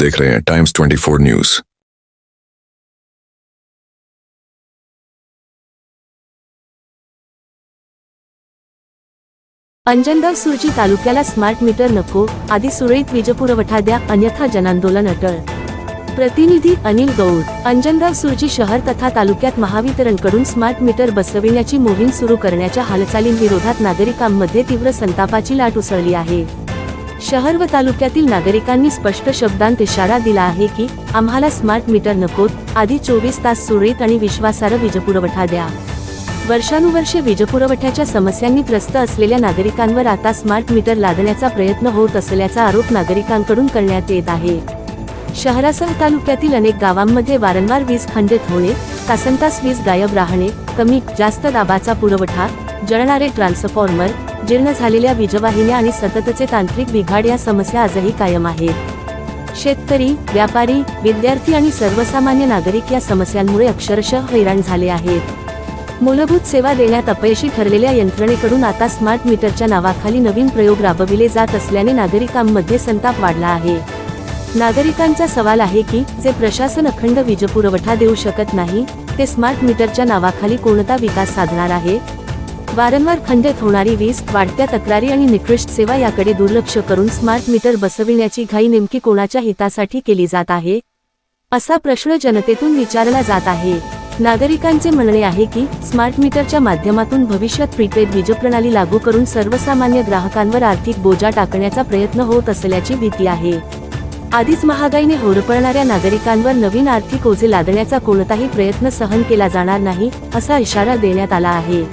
देख रहे हैं टाइम्स 24 न्यूज। अंजनगाव सुरजी तालुक्याला स्मार्ट मीटर नको, आधी सुरळीत वीजपुरवठा द्या, अन्यथा जनांदोलन अटळ। प्रतिनिधी अनिल गौड। अंजनगाव सुरजी शहर तथा तालुक्यात महावितरणकडून स्मार्ट मीटर बसविण्याची मोहीम सुरू करण्याच्या हालचालींविरोधात नागरिकांमध्ये तीव्र संतापाची लाट उसळली आहे। शहर व तालुक्यातील नागरिकांनी स्पष्ट शब्दांत इशारा दिला आहे की आम्हाला स्मार्ट मीटर नकोत, आधी 24 तास सुरळीत आणि विश्वासार्ह वीजपुरवठा द्या। वर्षानुवर्षे वीजपुरवठ्याच्या समस्यांनी त्रस्त असलेल्या नागरिकांवर आता स्मार्ट मीटर लादण्याचा प्रयत्न होत असल्याचा आरोप नागरिकांकडून करण्यात येत आहे। शहरासह तालुक्यातील अनेक गावांमध्ये वारंवार वीज खंडित होणे, तासनतास वीज गायब राहणे, कमी जास्त दाबाचा पुरवठा, जळणारे ट्रान्सफॉर्मर, जीर्ण झालेल्या वीजवाहिन्या आणि सततचे तांत्रिक बिघाड या समस्या आजही कायम आहेत। शेतकरी, व्यापारी, विद्यार्थी आणि सर्वसामान्य नागरिक या समस्यांमुळे अक्षरशः हैराण झाले आहेत। मूलभूत सेवा देण्यात अपयशी ठरलेल्या यंत्रणेकडून आता स्मार्ट मीटरच्या नावाखाली नवीन प्रयोग राबविले जात असल्याने नागरिकांमध्ये संताप वाढला आहे। नागरिकांचा सवाल आहे की जे प्रशासन अखंड वीजपुरवठा देऊ शकत नाही, ते स्मार्ट मीटरच्या नावाखाली कोणता विकास साधणार आहे? वारंवार खंडित होणारी वीज, वाढत्या तक्रारी आणि निकृष्ट सेवा याकडे दुर्लक्ष करून स्मार्ट मीटर बसविण्याची घाई नेमकी कोणाच्या हितासाठी केली जात आहे, असा प्रश्न जनतेतून विचारला जात आहे। नागरिकांचे म्हणणे आहे की स्मार्ट मीटरच्या माध्यमातून भविष्यात प्रीपेड वीज प्रणाली लागू करून सर्वसामान्य ग्राहकांवर आर्थिक बोजा टाकण्याचा प्रयत्न होत असल्याची भीती आहे। आधीच महागाईने होरपळणाऱ्या नागरिकांवर नवीन आर्थिक ओझे लादण्याचा कोणताही प्रयत्न सहन केला जाणार नाही, असा इशारा देण्यात आला आहे।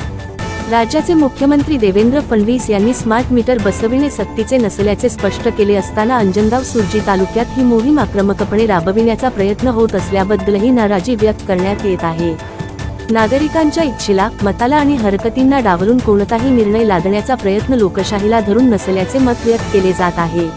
राज्याचे मुख्यमंत्री देवेंद्र फडणवीस यांनी स्मार्ट मीटर बसविणे सक्तीचे नसल्याचे स्पष्ट केले असताना अंजनगाव सुरजी तालुक्यात ही मोहीम आक्रमकपणे राबविण्याचा प्रयत्न होत असल्याबद्दलही नाराजी व्यक्त करण्यात येत आहे। नागरिकांच्या इच्छेला, मताला आणि हरकतींना डावलून कोणताही निर्णय लादण्याचा प्रयत्न लोकशाहीला धरून नसल्याचे मत व्यक्त केले जात आहे।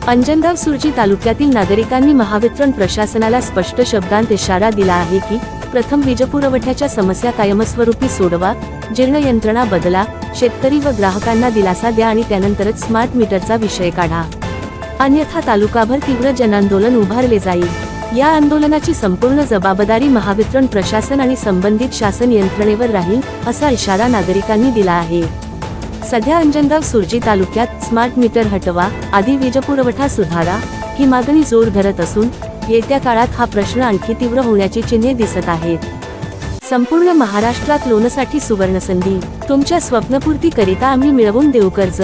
अंजनगाव सुरजी तालुक्यातील नागरिकांनी महावितरण प्रशासनाला स्पष्ट शब्दांत इशारा दिला आहे की प्रथम वीजपुरवठ्याच्या समस्या कायमस्वरूपी सोडवा, जीर्ण यंत्रणा बदला, शेतकरी व ग्राहकांना दिलासा द्या आणि त्यानंतरच स्मार्ट मीटरचा विषय काढा, अन्यथा तालुकाभर तीव्र जनांदोलन उभारले जाईल। या आंदोलनाची संपूर्ण जबाबदारी महावितरण प्रशासन आणि संबंधित शासन यंत्रणेवर राहील, असा इशारा नागरिकांनी दिला आहे। सध्या अंजनगाव सुरजी तालुक्यात स्मार्ट मीटर हटवा, आधी वीजपुरवठा सुधारा ही मागणी जोर धरत असून येत्या काळात हा प्रश्न आणखी तीव्र होण्याची चिन्हे दिसत आहेत। संपूर्ण महाराष्ट्रात लोनसाठी सुवर्णसंधी। तुमच्या स्वप्नपूर्ती करिता आम्ही मिळवून देऊ कर्ज।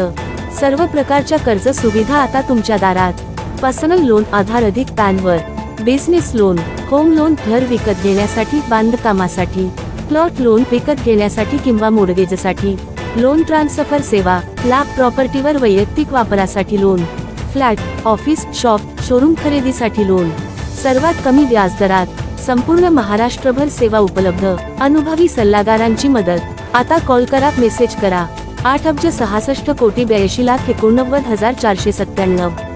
सर्व प्रकारच्या कर्ज सुविधा आता तुमच्या दारात। पर्सनल लोन आधार अधिक पॅनवर, बिझनेस लोन, होम लोन घर विकत घेण्यासाठी, बांधकामासाठी, प्लॉट लोन विकत घेण्यासाठी किंवा मोडगेजसाठी, लोन ट्रान्सफर सेवा, लाख प्रॉपर्टीवर वैयक्तिक वापरासाठी loan, flat, office, shop, showroom खरेदीसाठी लोन, सर्वात कमी व्याजदरात, संपूर्ण महाराष्ट्रभर सेवा उपलब्ध, अनुभवी सल्लागारांची मदत। आता कॉल करा, मेसेज करा 8 अब्ज 66 कोटी 82 लाख 89,497।